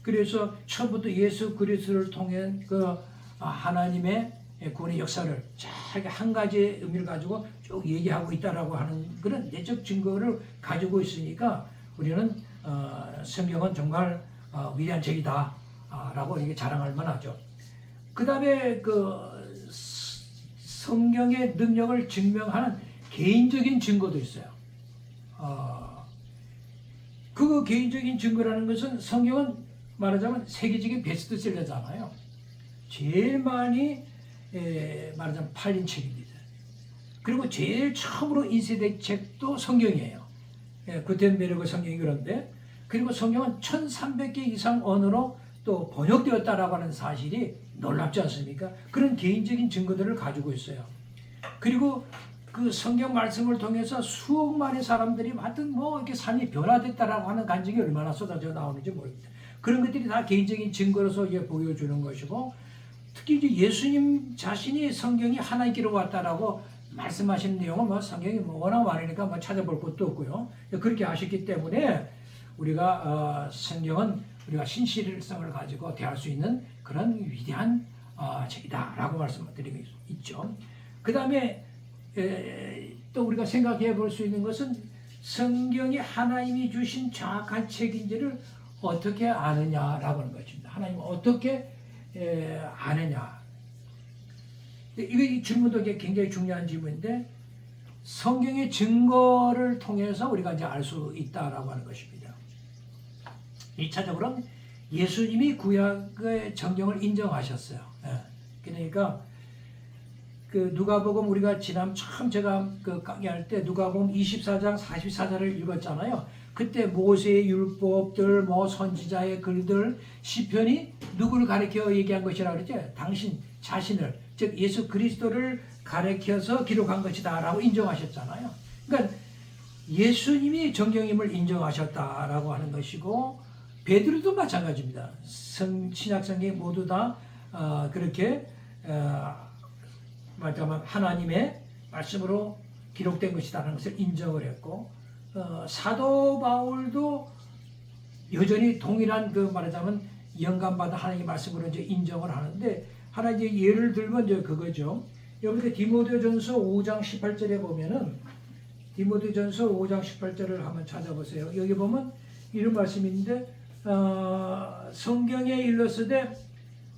Speaker 1: 그래서 처음부터 예수 그리스도를 통해 그 하나님의 구원의 역사를 쫙 한 가지의 의미를 가지고 쭉 얘기하고 있다라고 하는 그런 내적 증거를 가지고 있으니까 우리는 성경은 정말 위대한 책이다라고 이게 자랑할 만하죠. 그 다음에 그 성경의 능력을 증명하는 개인적인 증거도 있어요. 그 개인적인 증거라는 것은 성경은 말하자면 세계적인 베스트셀러잖아요. 제일 많이 말하자면 팔린 책입니다. 그리고 제일 처음으로 인쇄된 책도 성경이에요. 구텐베르그 성경이 그런데 그리고 성경은 1300개 이상 언어로 또 번역되었다라고 하는 사실이 놀랍지 않습니까? 그런 개인적인 증거들을 가지고 있어요. 그리고 그 성경 말씀을 통해서 수억만의 사람들이 하여튼 뭐 이렇게 삶이 변화됐다라고 하는 간증이 얼마나 쏟아져 나오는지 모릅니다. 그런 것들이 다 개인적인 증거로서 이제 보여주는 것이고 특히 이제 예수님 자신이 성경이 하나님께로 왔다라고 말씀하신 내용은 뭐 성경이 뭐 워낙 많으니까 뭐 찾아볼 것도 없고요. 그렇게 하셨기 때문에 우리가 성경은 우리가 신실성을 가지고 대할 수 있는 그런 위대한 책이다라고 말씀드리고 있죠. 그 다음에 또 우리가 생각해 볼 수 있는 것은 성경이 하나님이 주신 정확한 책인지를 어떻게 아느냐라고 하는 것입니다. 하나님은 어떻게 아느냐. 이 질문도 굉장히 중요한 질문인데 성경의 증거를 통해서 우리가 이제 알 수 있다라고 하는 것입니다. 2차적으로는 예수님이 구약의 정경을 인정하셨어요. 그러니까 그 누가복음 우리가 지난 처음 제가 그 강의할 때 누가복음 24장 44절을 읽었잖아요. 그때 모세의 율법들, 뭐 선지자의 글들, 시편이 누구를 가리켜 얘기한 것이라 그랬죠? 당신 자신을, 즉 예수 그리스도를 가리켜서 기록한 것이다라고 인정하셨잖아요. 그러니까 예수님이 정경임을 인정하셨다라고 하는 것이고, 베드로도 마찬가지입니다. 신약 성경 모두 다 그렇게 말하자면 하나님의 말씀으로 기록된 것이다라는 것을 인정을 했고, 사도 바울도 여전히 동일한 그 말하자면 영감받은 하나님의 말씀으로 이제 인정을 하는데, 하나 이제 예를 들면 이제 그거죠. 여기 디모데전서 5장 18절에 보면은, 디모데전서 5장 18절을 한번 찾아보세요. 여기 보면 이런 말씀이 있는데, 성경에 일렀으되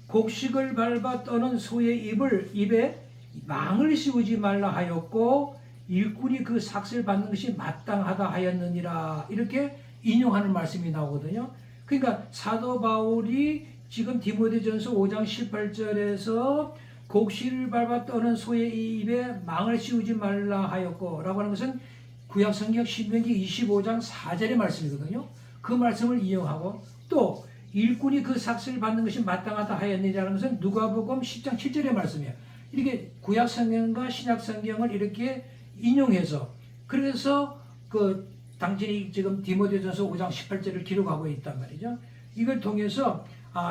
Speaker 1: 곡식을 밟아 떠는 소의 입에 망을 씌우지 말라 하였고 일꾼이 그 삭슬 받는 것이 마땅하다 하였느니라, 이렇게 인용하는 말씀이 나오거든요. 그러니까 사도 바울이 지금 디모데전서 5장 18절에서 곡식을 밟아 떠는 소의 입에 망을 씌우지 말라 하였고 라고 하는 것은 구약성경 신명기 25장 4절의 말씀이거든요. 그 말씀을 이용하고, 또 일꾼이 그 삭슬을 받는 것이 마땅하다 하였느니라는 것은 누가복음 10장 7절의 말씀이에요. 이렇게 구약성경과 신약성경을 이렇게 인용해서, 그래서 그 당신이 지금 디모데전서 5장 18절을 기록하고 있단 말이죠. 이걸 통해서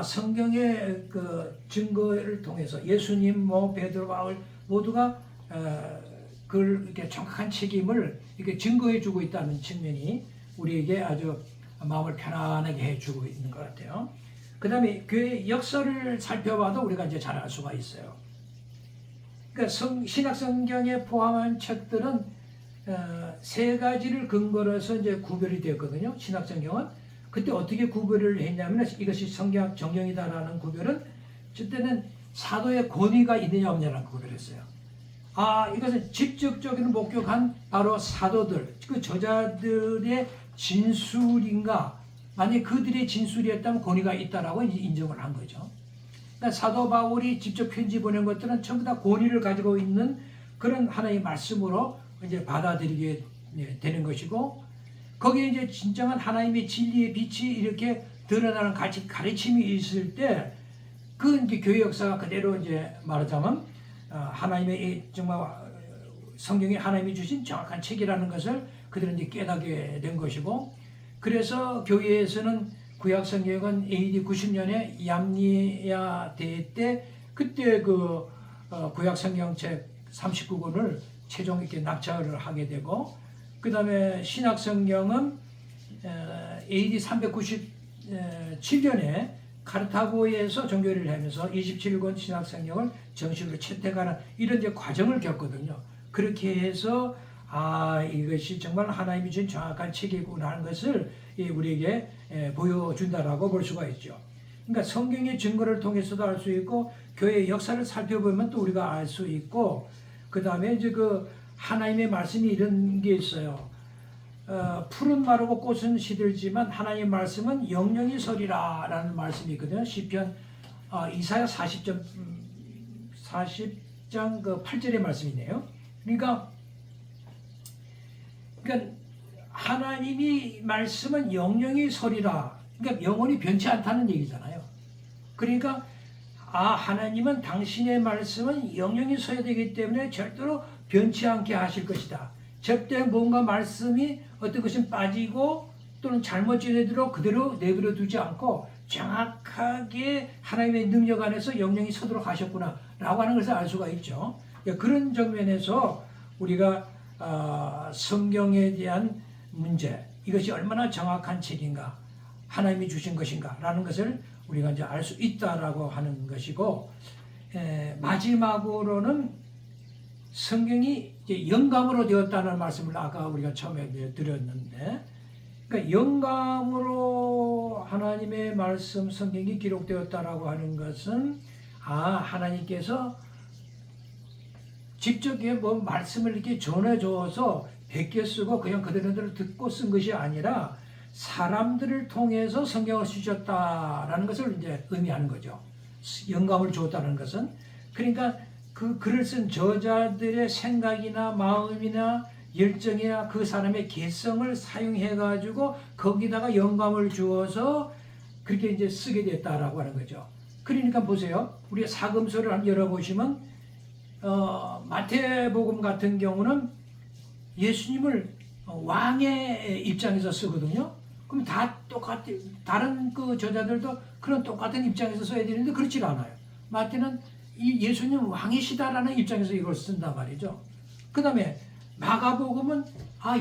Speaker 1: 성경의 그 증거를 통해서 예수님, 뭐 베드로, 바울 모두가 그걸 이렇게 정확한 책임을 이렇게 증거해주고 있다는 측면이 우리에게 아주 마음을 편안하게 해주고 있는 것 같아요. 그 다음에 교회 역사를 살펴봐도 우리가 이제 잘 알 수가 있어요. 그러니까 신약성경에 포함한 책들은 세 가지를 근거로 해서 이제 구별이 되었거든요. 신약성경은 그때 어떻게 구별을 했냐면, 이것이 성경 정경이다라는 구별은 그때는 사도의 권위가 있느냐 없느냐라는 구별을 했어요. 이것은 직접적으로 목격한 바로 사도들, 그 저자들의 진술인가, 만약 그들의 진술이었다면 권위가 있다라고 인정을 한 거죠. 그러니까 사도 바울이 직접 편지 보낸 것들은 전부 다 권위를 가지고 있는 그런 하나의 말씀으로 이제 받아들이게 되는 것이고, 거기에 이제 진정한 하나님의 진리의 빛이 이렇게 드러나는 가르침이 있을 때, 그 이제 교회 역사가 그대로 이제 말하자면 하나님의 정말 성경이 하나님이 주신 정확한 책이라는 것을 그들은 이제 깨닫게 된 것이고, 그래서 교회에서는 구약 성경은 AD 90년에 얌리야 대회 때 그때 그 구약 성경책 39권을 최종 이렇게 낙찰을 하게 되고, 그 다음에 신약 성경은 AD 397년에 카르타고에서 종교를 하면서 27권 신약 성경을 정식으로 채택하는 이런 이제 과정을 겪거든요. 그렇게 해서 이것이 정말 하나님이 준 정확한 책이구나 하는 것을 우리에게 보여준다라고 볼 수가 있죠. 그러니까 성경의 증거를 통해서도 알 수 있고, 교회의 역사를 살펴보면 또 우리가 알 수 있고, 그 다음에 이제 그 하나님의 말씀이 이런 게 있어요. 푸른 마르고 꽃은 시들지만 하나님의 말씀은 영영이 서리라 라는 말씀이 있거든요. 시편 이사야 40장 그 8절의 말씀이네요. 그러니까 하나님이 말씀은 영영이 서리라. 그러니까 영원히 변치 않다는 얘기잖아요. 그러니까 하나님은 당신의 말씀은 영영이 서야 되기 때문에 절대로 변치 않게 하실 것이다. 절대 뭔가 말씀이 어떤 것은 빠지고 또는 잘못 전해도록 그대로 내버려 두지 않고 정확하게 하나님의 능력 안에서 영영이 서도록 하셨구나 라고 하는 것을 알 수가 있죠. 그런 정면에서 우리가 성경에 대한 문제, 이것이 얼마나 정확한 책인가, 하나님이 주신 것인가 라는 것을 우리가 이제 알 수 있다라고 하는 것이고, 마지막으로는 성경이 이제 영감으로 되었다는 말씀을 아까 우리가 처음에 드렸는데, 그러니까 영감으로 하나님의 말씀 성경이 기록되었다라고 하는 것은 하나님께서 직접 뭐 말씀을 이렇게 전해줘서 베껴 쓰고 그냥 그대로 듣고 쓴 것이 아니라 사람들을 통해서 성경을 쓰셨다라는 것을 이제 의미하는 거죠. 영감을 주었다는 것은. 그러니까 그 글을 쓴 저자들의 생각이나 마음이나 열정이나 그 사람의 개성을 사용해 가지고 거기다가 영감을 주어서 그렇게 이제 쓰게 됐다라고 하는 거죠. 그러니까 보세요. 우리 사금서를 한번 열어보시면 마태복음 같은 경우는 예수님을 왕의 입장에서 쓰거든요. 그럼 다 똑같이 다른 그 저자들도 그런 똑같은 입장에서 써야 되는데 그렇지 않아요. 마태는 이 예수님 왕이시다라는 입장에서 이걸 쓴단 말이죠. 그 다음에 마가복음은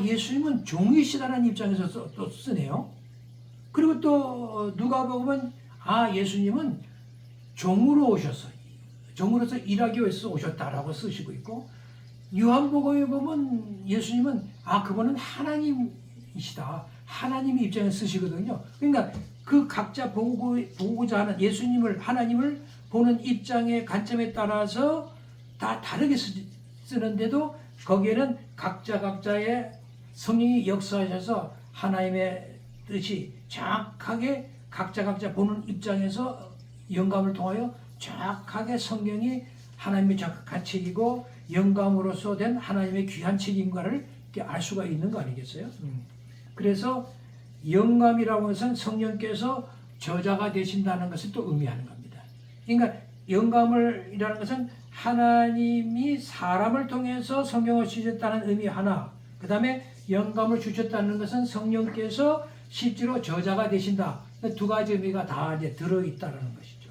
Speaker 1: 예수님은 종이시다라는 입장에서 또 쓰네요. 그리고 또 누가복음은 예수님은 종으로 오셔서 종으로서 일하기 위해서 오셨다라고 쓰시고 있고, 요한복음에 보면 예수님은 그분은 하나님이시다, 하나님의 입장에 쓰시거든요. 그러니까 그 각자 보고자 하는 예수님을, 하나님을 보는 입장의 관점에 따라서 다 다르게 쓰는데도 거기에는 각자의 성령이 역사하셔서 하나님의 뜻이 정확하게 각자 보는 입장에서 영감을 통하여 정확하게 성경이 하나님의 정확한 책이고 영감으로서 된 하나님의 귀한 책인가를 알 수가 있는 거 아니겠어요? 그래서 영감이라고 하는 것은 성령께서 저자가 되신다는 것을 또 의미하는 겁니다. 그러니까 영감이라는 것은 하나님이 사람을 통해서 성경을 주셨다는 의미 하나, 그 다음에 영감을 주셨다는 것은 성령께서 실제로 저자가 되신다. 두 가지 의미가 다 이제 들어있다는 것이죠.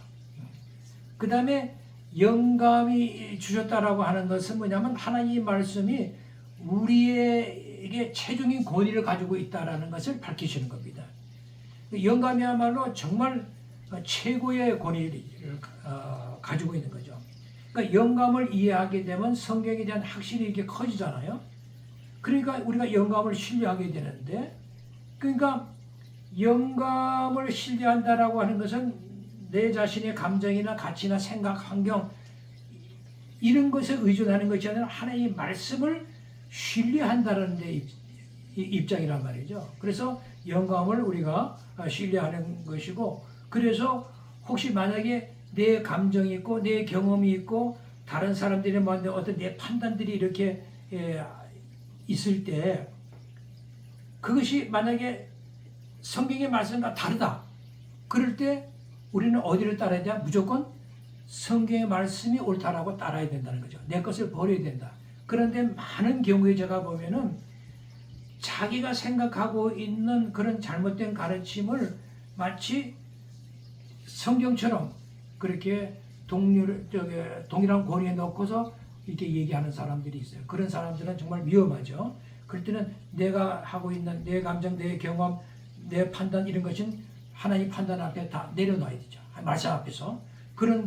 Speaker 1: 그 다음에 영감이 주셨다라고 하는 것은 뭐냐면 하나님의 말씀이 우리에게 최종인 권위를 가지고 있다라는 것을 밝히시는 겁니다. 영감이야말로 정말 최고의 권위를 가지고 있는 거죠. 그러니까 영감을 이해하게 되면 성경에 대한 확신이 이렇게 커지잖아요. 그러니까 우리가 영감을 신뢰하게 되는데, 그러니까 영감을 신뢰한다라고 하는 것은 내 자신의 감정이나 가치나 생각, 환경 이런 것에 의존하는 것이 아니라 하나님의 말씀을 신뢰한다는 데 입장이란 말이죠. 그래서 영감을 우리가 신뢰하는 것이고, 그래서 혹시 만약에 내 감정이 있고 내 경험이 있고 다른 사람들이 만든 어떤 내 판단들이 이렇게 있을 때, 그것이 만약에 성경의 말씀과 다르다, 그럴 때 우리는 어디를 따라야 돼? 무조건 성경의 말씀이 옳다라고 따라야 된다는 거죠. 내 것을 버려야 된다. 그런데 많은 경우에 제가 보면은 자기가 생각하고 있는 그런 잘못된 가르침을 마치 성경처럼 그렇게 동일한 권위에 넣고서 이렇게 얘기하는 사람들이 있어요. 그런 사람들은 정말 위험하죠. 그럴 때는 내가 하고 있는 내 감정, 내 경험, 내 판단 이런 것은 하나님 판단 앞에 다 내려놔야 되죠. 말씀 앞에서. 그런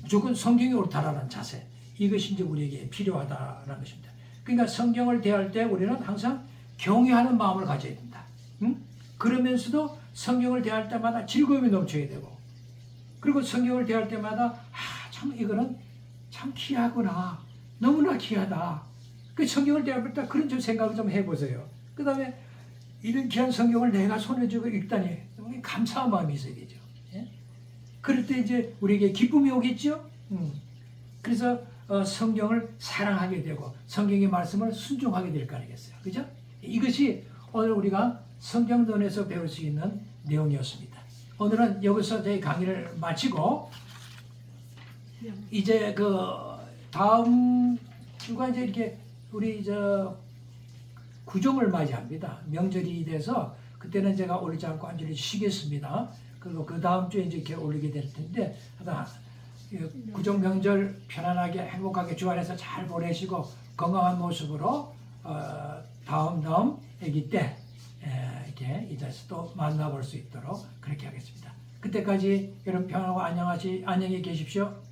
Speaker 1: 무조건 성경이 옳다라는 자세, 이것이 이제 우리에게 필요하다라는 것입니다. 그러니까 성경을 대할 때 우리는 항상 경외하는 마음을 가져야 된다. 그러면서도 성경을 대할 때마다 즐거움이 넘쳐야 되고, 그리고 성경을 대할 때마다 참 이거는 참 귀하구나, 너무나 귀하다. 그 성경을 대할 때 그런 좀 생각을 좀 해보세요. 그 다음에 이런 귀한 성경을 내가 손에 쥐고 읽다니 감사한 마음이 있어야 되죠. 예? 그럴 때 이제 우리에게 기쁨이 오겠죠. 그래서 성경을 사랑하게 되고 성경의 말씀을 순종하게 될 거 아니겠어요. 그죠? 이것이 오늘 우리가 성경론에서 배울 수 있는 내용이었습니다. 오늘은 여기서 저희 강의를 마치고 이제 다음 주가 이제 이렇게 우리 구정을 맞이합니다. 명절이 돼서 그때는 제가 올리지 않고 완전히 쉬겠습니다. 그리고 그 다음 주에 이제 이렇게 올리게 될 텐데, 구정 명절 편안하게 행복하게 주 안에서 잘 보내시고 건강한 모습으로 다음 아기 때 이렇게 이 자리에서 또 만나볼 수 있도록 그렇게 하겠습니다. 그때까지 여러분 평안하고 안녕히 계십시오.